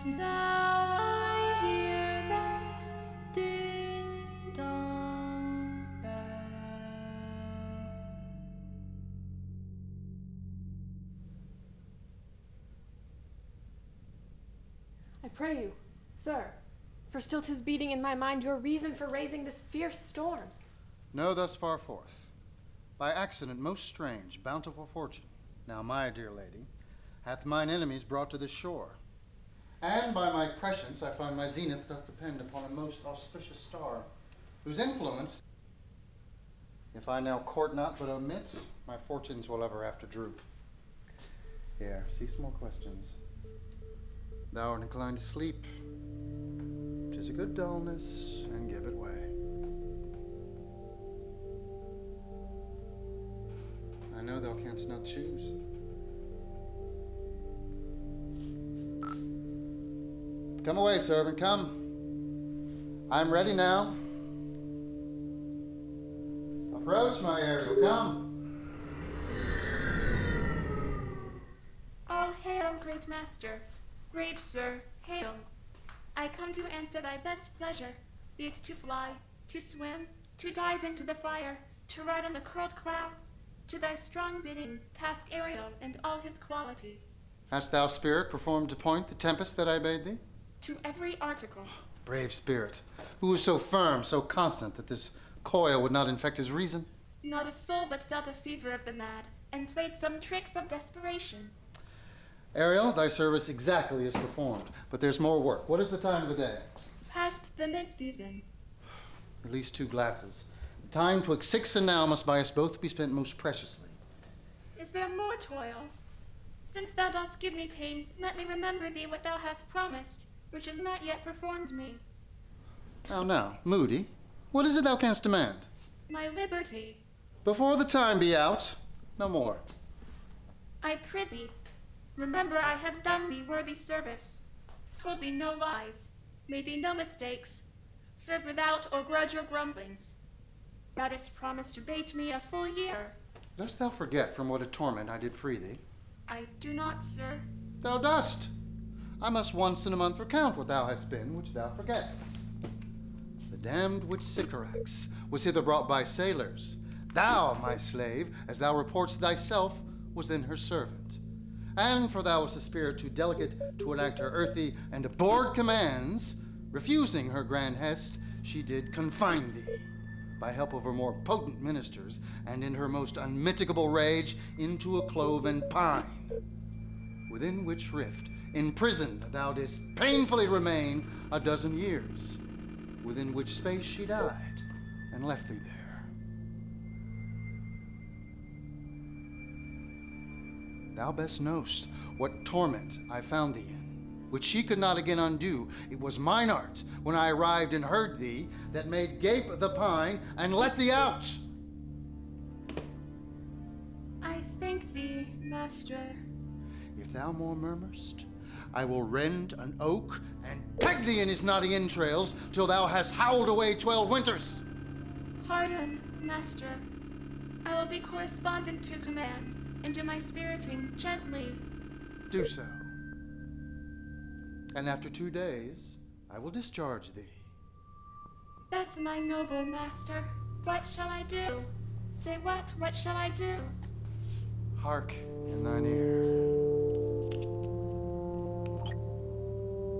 Now I hear that ding dong bell. I pray you, sir, for still 'tis beating in my mind your reason for raising this fierce storm. No, thus far forth. By accident most strange, bountiful fortune, now my dear lady, hath mine enemies brought to this shore. And by my prescience I find my zenith doth depend upon a most auspicious star, whose influence, if I now court not but omit, my fortunes will ever after droop. Here, cease more questions. Thou art inclined to sleep. 'Tis a good dullness, and give it way. I know thou canst not choose. Come away, servant, come. I am ready now. Approach, my Ariel, come. All hail, great master. Brave sir, hail. I come to answer thy best pleasure, be it to fly, to swim, to dive into the fire, to ride on the curled clouds. To thy strong bidding, task Ariel and all his quality. Hast thou, spirit, performed to point the tempest that I bade thee? To every article. Brave spirit, who was so firm, so constant, that this coil would not infect his reason? Not a soul but felt a fever of the mad, and played some tricks of desperation. Ariel, thy service exactly is performed, but there's more work. What is the time of the day? Past the mid-season. At least 2 glasses. The time 'twixt 6 and now must by us both be spent most preciously. Is there more toil? Since thou dost give me pains, let me remember thee what thou hast promised, which is not yet performed me. Now, moody, what is it thou canst demand? My liberty. Before the time be out, no more. I prithee, remember I have done thee worthy service, told thee no lies, made thee no mistakes, served without or grudge or grumblings. Thou didst promise to bate me a full year. Dost thou forget from what a torment I did free thee? I do not, sir. Thou dost. I must once in a month recount what thou hast been, which thou forgettest. The damned witch Sycorax was hither brought by sailors. Thou, my slave, as thou reportst thyself, was then her servant. And for thou wast a spirit too delicate to enact her earthy and abhorred commands, refusing her grand hest, she did confine thee, by help of her more potent ministers, and in her most unmitigable rage, into a cloven pine, within which rift, imprisoned, thou didst painfully remain 12 years, within which space she died, and left thee there. Thou best know'st what torment I found thee in, which she could not again undo. It was mine art, when I arrived and heard thee, that made gape the pine and let thee out. I thank thee, master. If thou more murmurst, I will rend an oak and peg thee in his knotty entrails till thou hast howled away 12 winters. Pardon, master. I will be correspondent to command, and do my spiriting gently. Do so. And after 2 days, I will discharge thee. That's my noble master. What shall I do? Say what shall I do? Hark in thine ear.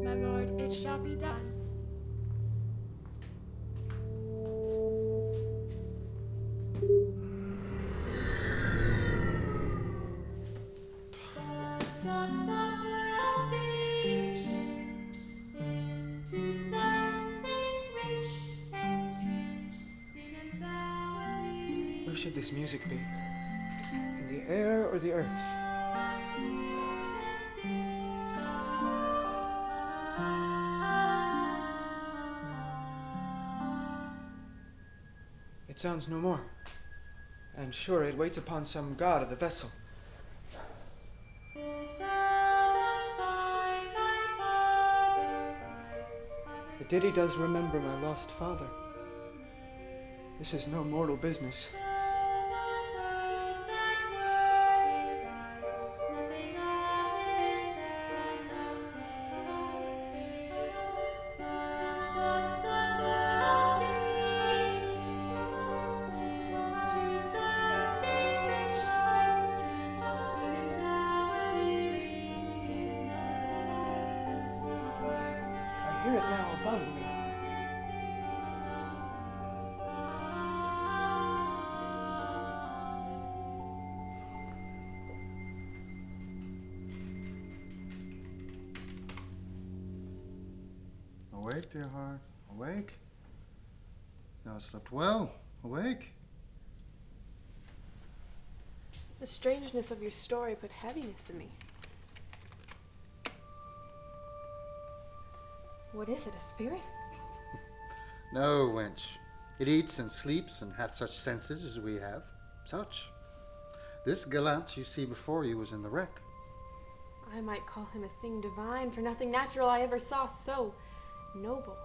My lord, it shall be done. Where should this music be? In the air or the earth? It sounds no more. And sure, it waits upon some god of the vessel. The ditty does remember my lost father. This is no mortal business. Awake, dear heart. Awake. Thou hast slept well. Awake. The strangeness of your story put heaviness in me. What is it, a spirit? No, wench. It eats and sleeps and hath such senses as we have. Such. This gallant you see before you was in the wreck. I might call him a thing divine, for nothing natural I ever saw so noble.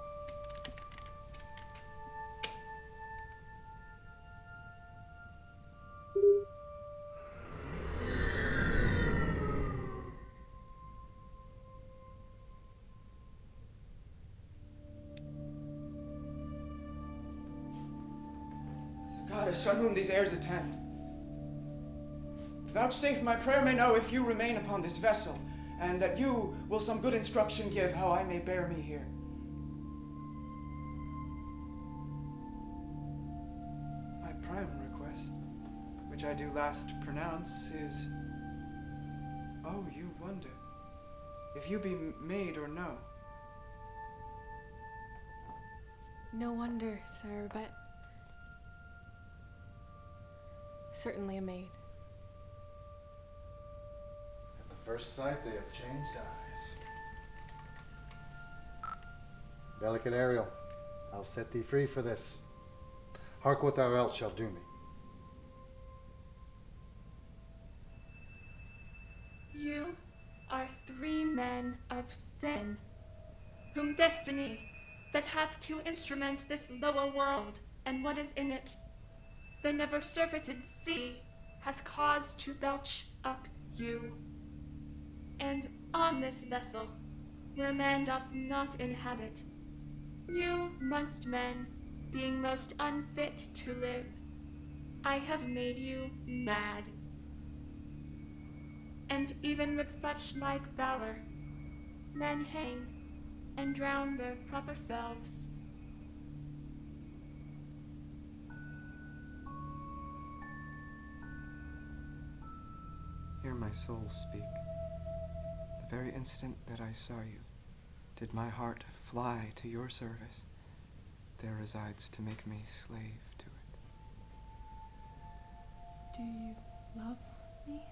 Goddess, on whom these airs attend, vouchsafe my prayer may know if you remain upon this vessel, and that you will some good instruction give how I may bear me here. My prime request, which I do last pronounce, is, oh, you wonder, if you be maid or no. No wonder, sir, but certainly a maid. At the first sight, they have changed eyes. Delicate Ariel, I'll set thee free for this. Hark what thou else shalt do me. You are 3 men of sin, whom destiny, that hath to instrument this lower world, and what is in it, the never surfeited sea, hath caused to belch up you. And on this vessel, where man doth not inhabit, you, mongst men, being most unfit to live, I have made you mad. And even with such like valor, men hang and drown their proper selves. Hear my soul speak. The very instant that I saw you, did my heart fly to your service. There resides to make me slave to it. Do you love me?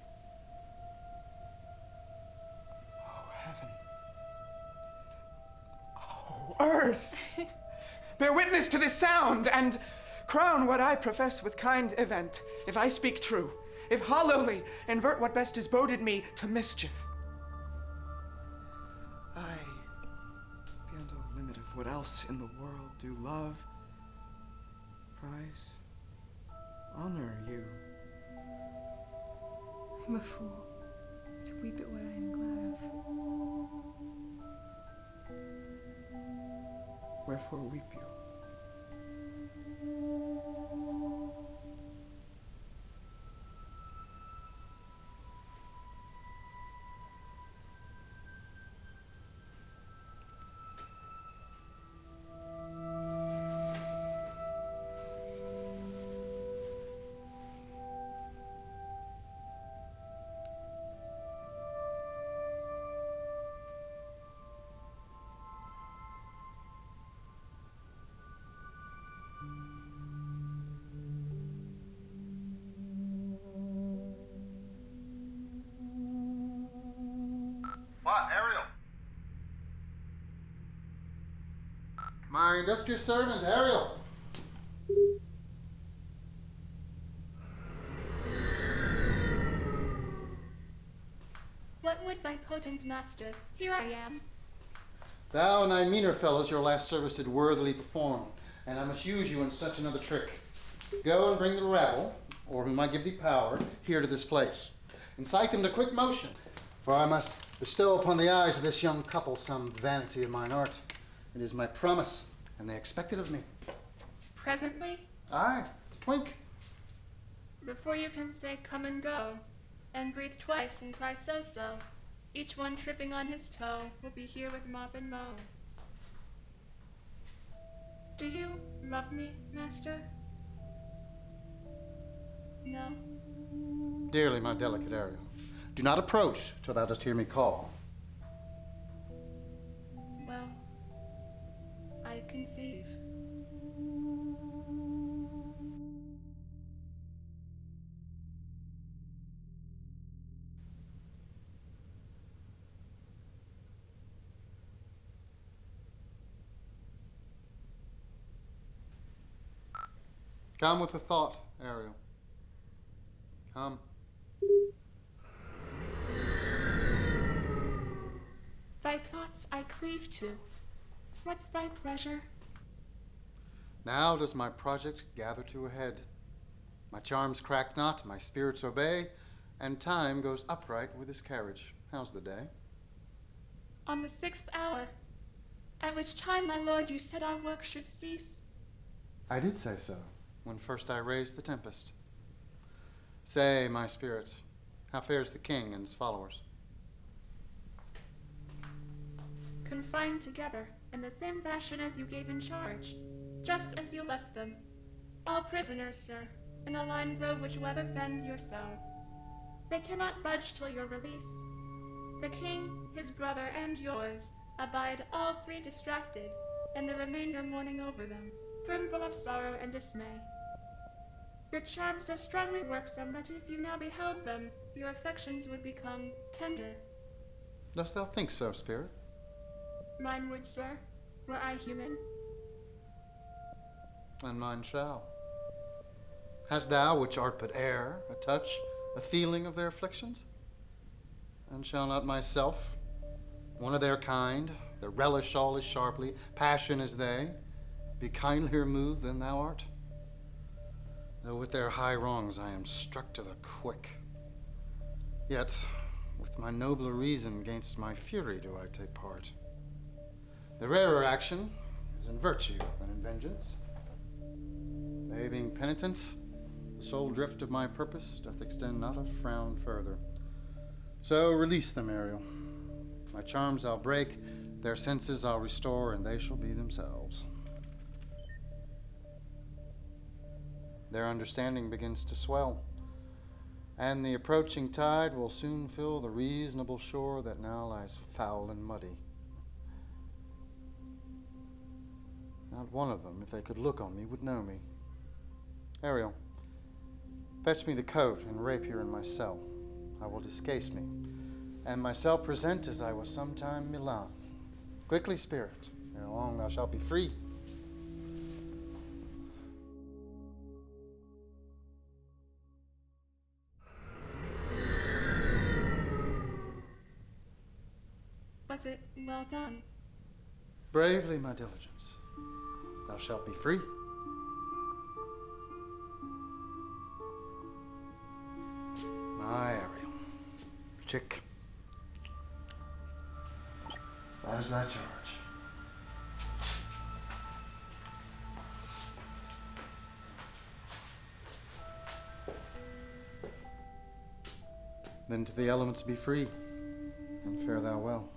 Oh, heaven. Oh, earth! Bear witness to this sound, and crown what I profess with kind event, if I speak true, if hollowly invert what best is boded me to mischief. I, beyond all limit of what else in the world do love, prize, honor you. I'm a fool to weep at what I am glad of. Wherefore weep you? What, Ariel? My industrious servant, Ariel. What would my potent master? Here I am. Thou and thy meaner fellows your last service did worthily perform, and I must use you in such another trick. Go and bring the rabble, or whom I give thee power, here to this place. Incite them to quick motion, for I must bestow upon the eyes of this young couple some vanity of mine art. It is my promise, and they expect it of me. Presently, Aye, to twink. before you can say come and go, and breathe twice and cry so-so, each one tripping on his toe will be here with mop and mow. Do you love me, master? No? Dearly, my delicate Ariel, do not approach till thou dost hear me call. Well, conceive. Come with a thought, Ariel. Come. Thy thoughts I cleave to. What's thy pleasure? Now does my project gather to a head. My charms crack not, my spirits obey, and time goes upright with his carriage. How's the day? On the 6th hour, at which time, my lord, you said our work should cease. I did say so, when first I raised the Tempest. Say, my spirit, how fares the king and his followers? Confined together, in the same fashion as you gave in charge, just as you left them. All prisoners, sir, in a line grove which weather fends your cell. They cannot budge till your release. The king, his brother, and yours abide all three distracted, and the remainder mourning over them, brimful of sorrow and dismay. Your charms so strongly worksome that if you now beheld them, your affections would become tender. Dost thou think so, spirit? Mine would, sir, were I human. And mine shall. Hast thou, which art but air, a touch, a feeling of their afflictions? And shall not myself, one of their kind, that relish all as sharply, passion as they, be kindlier moved than thou art? Though with their high wrongs I am struck to the quick. Yet, with my nobler reason gainst my fury do I take part. The rarer action is in virtue than in vengeance. They being penitent, the sole drift of my purpose doth extend not a frown further. So release them, Ariel. My charms I'll break, their senses I'll restore, and they shall be themselves. Their understanding begins to swell, and the approaching tide will soon fill the reasonable shore that now lies foul and muddy. Not one of them, if they could look on me, would know me. Ariel, fetch me the coat and rapier in my cell. I will discase me, and myself present as I was sometime Milan. Quickly, spirit, ere long thou shalt be free. Was it well done? Bravely, my diligence. Thou shalt be free. My Ariel. Chick. That is thy charge. Then to the elements be free, and fare thou well.